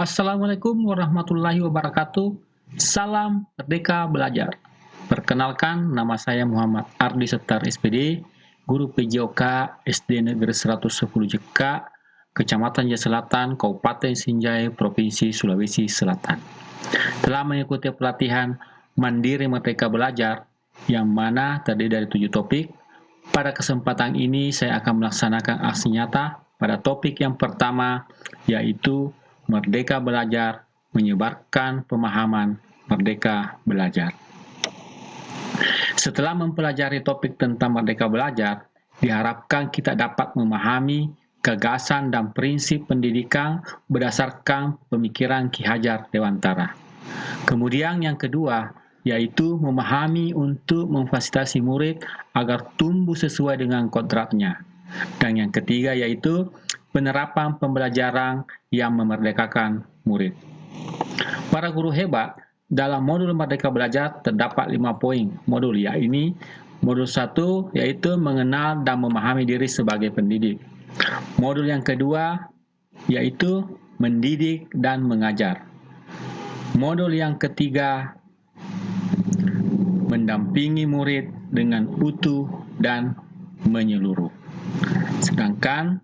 Assalamualaikum warahmatullahi wabarakatuh. Salam Merdeka Belajar. Perkenalkan, nama saya Muhammad Ardi Settar SPD, Guru PJOK SD Negeri 110 Jeka, Kecamatan Jaya Selatan, Kabupaten Sinjai, Provinsi Sulawesi Selatan. Telah mengikuti pelatihan Mandiri Merdeka Belajar, yang mana terdiri dari 7 topik. Pada kesempatan ini saya akan melaksanakan aksi nyata pada topik yang pertama, yaitu Merdeka Belajar, menyebarkan pemahaman Merdeka Belajar. Setelah mempelajari topik tentang Merdeka Belajar, diharapkan kita dapat memahami gagasan dan prinsip pendidikan berdasarkan pemikiran Ki Hajar Dewantara. Kemudian yang kedua, yaitu memahami untuk memfasilitasi murid agar tumbuh sesuai dengan kodratnya. Dan yang ketiga yaitu penerapan pembelajaran yang memerdekakan murid. Para guru hebat, dalam modul Merdeka Belajar terdapat 5 poin modul, yakni modul 1 yaitu mengenal dan memahami diri sebagai pendidik. Modul yang kedua yaitu mendidik dan mengajar. Modul yang ketiga mendampingi murid dengan utuh dan menyeluruh. Sedangkan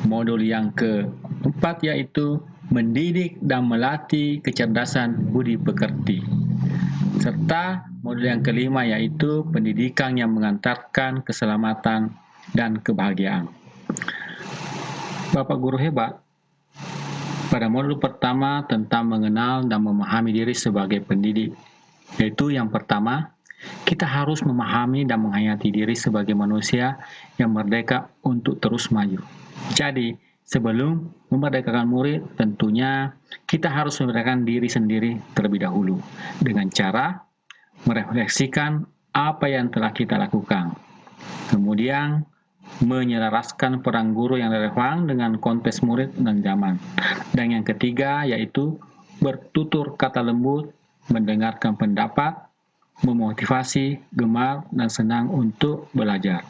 modul yang keempat yaitu mendidik dan melatih kecerdasan budi pekerti. Serta modul yang kelima yaitu pendidikan yang mengantarkan keselamatan dan kebahagiaan. Bapak guru hebat, pada modul pertama tentang mengenal dan memahami diri sebagai pendidik, yaitu yang pertama, kita harus memahami dan menghayati diri sebagai manusia yang merdeka untuk terus maju. Jadi, sebelum memerdekakan murid, tentunya kita harus memerdekakan diri sendiri terlebih dahulu dengan cara merefleksikan apa yang telah kita lakukan. Kemudian, menyelaraskan peran guru yang relevan dengan konteks murid dan zaman. Dan yang ketiga, yaitu bertutur kata lembut, mendengarkan pendapat, memotivasi, gemar, dan senang untuk belajar.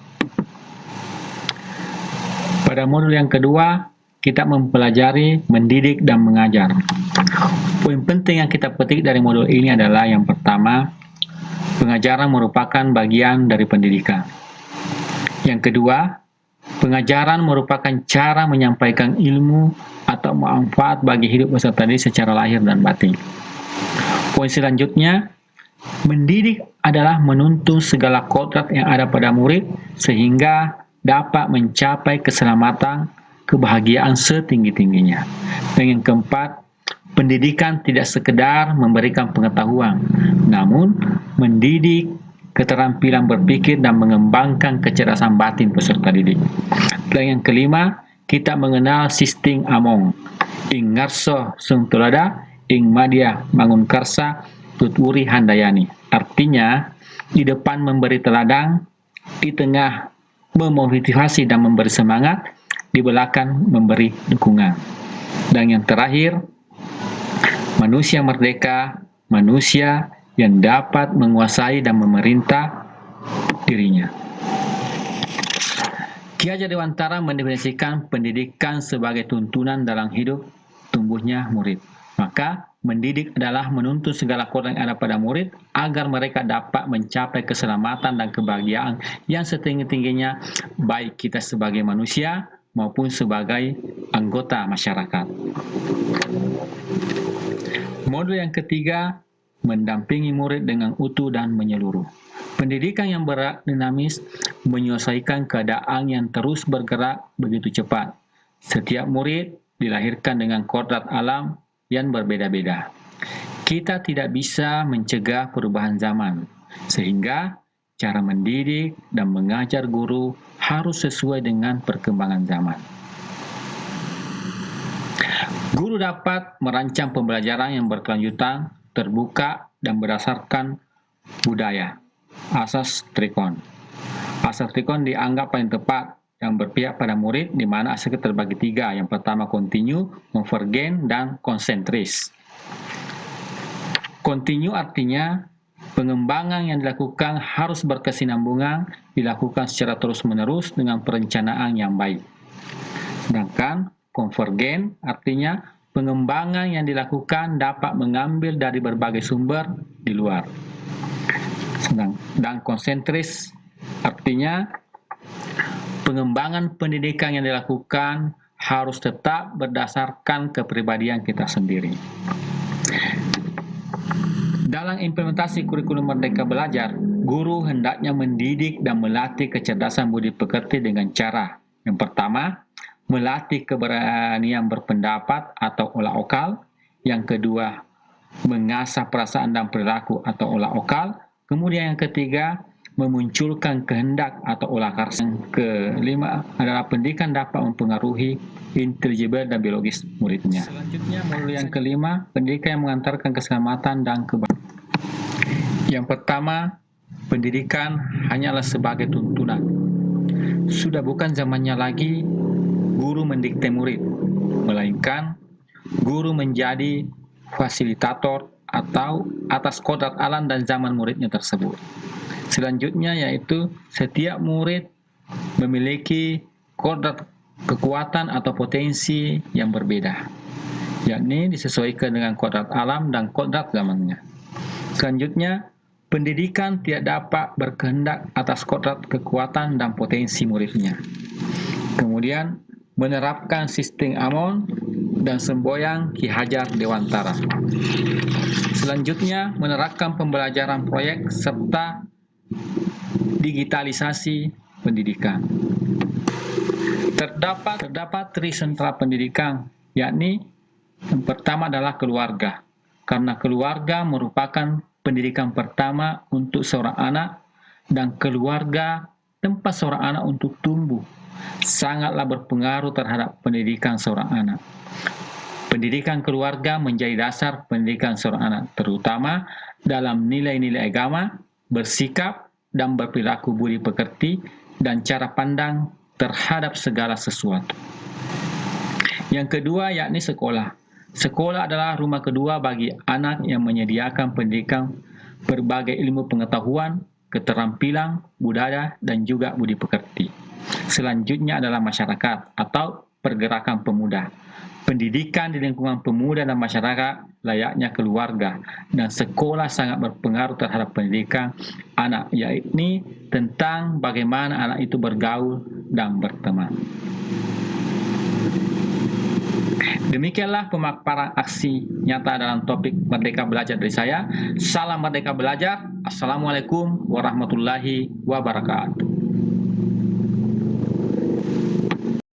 Pada modul yang kedua, kita mempelajari mendidik dan mengajar. Poin penting yang kita petik dari modul ini adalah yang pertama, pengajaran merupakan bagian dari pendidikan. Yang kedua, pengajaran merupakan cara menyampaikan ilmu atau manfaat bagi hidup peserta didik secara lahir dan batin. Poin selanjutnya, mendidik adalah menuntun segala kodrat yang ada pada murid sehingga dapat mencapai keselamatan, kebahagiaan setinggi-tingginya. Dan yang keempat, pendidikan tidak sekedar memberikan pengetahuan, namun mendidik keterampilan berpikir dan mengembangkan kecerdasan batin peserta didik. Dan yang kelima, kita mengenal sistem Among. Ing ngarso sung tulada, ing madya mangun karsa, tuturi handayani. Artinya, di depan memberi teladan, di tengah memotivasi dan memberi semangat, di belakang memberi dukungan. Dan yang terakhir, manusia merdeka, manusia yang dapat menguasai dan memerintah dirinya. Ki Hajar Dewantara mendefinisikan pendidikan sebagai tuntunan dalam hidup tumbuhnya murid. Maka, mendidik adalah menuntun segala kodrat yang ada pada murid agar mereka dapat mencapai keselamatan dan kebahagiaan yang setinggi-tingginya, baik kita sebagai manusia maupun sebagai anggota masyarakat. Modul yang ketiga, mendampingi murid dengan utuh dan menyeluruh. Pendidikan yang berat, dinamis, menyelesaikan keadaan yang terus bergerak begitu cepat. Setiap murid dilahirkan dengan kodrat alam yang berbeda-beda. Kita tidak bisa mencegah perubahan zaman, sehingga cara mendidik dan mengajar guru harus sesuai dengan perkembangan zaman. Guru dapat merancang pembelajaran yang berkelanjutan, terbuka, dan berdasarkan budaya. Asas Trikon. Asas Trikon dianggap paling tepat yang berpihak pada murid, di mana asasnya terbagi 3. Yang pertama kontinu, konvergen, dan konsentris. Kontinu artinya pengembangan yang dilakukan harus berkesinambungan, dilakukan secara terus-menerus dengan perencanaan yang baik. Sedangkan konvergen artinya pengembangan yang dilakukan dapat mengambil dari berbagai sumber di luar. Dan konsentris artinya pengembangan pendidikan yang dilakukan harus tetap berdasarkan kepribadian kita sendiri. Dalam implementasi kurikulum Merdeka Belajar, guru hendaknya mendidik dan melatih kecerdasan budi pekerti dengan cara yang pertama, melatih keberanian berpendapat atau olah okal. Yang kedua, mengasah perasaan dan perilaku atau olah okal. Kemudian yang ketiga, memunculkan kehendak atau olah karsa. Yang kelima adalah pendidikan dapat mempengaruhi intelektual dan biologis muridnya. Selanjutnya, modul yang kelima, pendidikan yang mengantarkan keselamatan dan kebahagiaan. Yang pertama, pendidikan hanyalah sebagai tuntunan. Sudah bukan zamannya lagi guru mendikte murid, melainkan guru menjadi fasilitator atau atas kodrat alam dan zaman muridnya tersebut. Selanjutnya yaitu setiap murid memiliki kodrat kekuatan atau potensi yang berbeda, yakni disesuaikan dengan kodrat alam dan kodrat zamannya. Selanjutnya, pendidikan tidak dapat berkehendak atas kodrat kekuatan dan potensi muridnya. Kemudian, menerapkan sistem Amon dan semboyan Ki Hajar Dewantara. Selanjutnya, menerapkan pembelajaran proyek serta digitalisasi pendidikan. Terdapat tri sentra pendidikan, yakni yang pertama adalah keluarga. Karena keluarga merupakan pendidikan pertama untuk seorang anak dan keluarga tempat seorang anak untuk tumbuh sangatlah berpengaruh terhadap pendidikan seorang anak. Pendidikan keluarga menjadi dasar pendidikan seorang anak, terutama dalam nilai-nilai agama, bersikap dan berperilaku budi pekerti dan cara pandang terhadap segala sesuatu. Yang kedua yakni sekolah. Sekolah adalah rumah kedua bagi anak yang menyediakan pendidikan berbagai ilmu pengetahuan, keterampilan, budaya, dan juga budi pekerti. Selanjutnya adalah masyarakat atau pergerakan pemuda. Pendidikan di lingkungan pemuda dan masyarakat layaknya keluarga, dan sekolah sangat berpengaruh terhadap pendidikan anak, yakni tentang bagaimana anak itu bergaul dan berteman. Demikianlah pemaparan aksi nyata dalam topik Merdeka Belajar dari saya. Salam Merdeka Belajar. Assalamualaikum warahmatullahi wabarakatuh.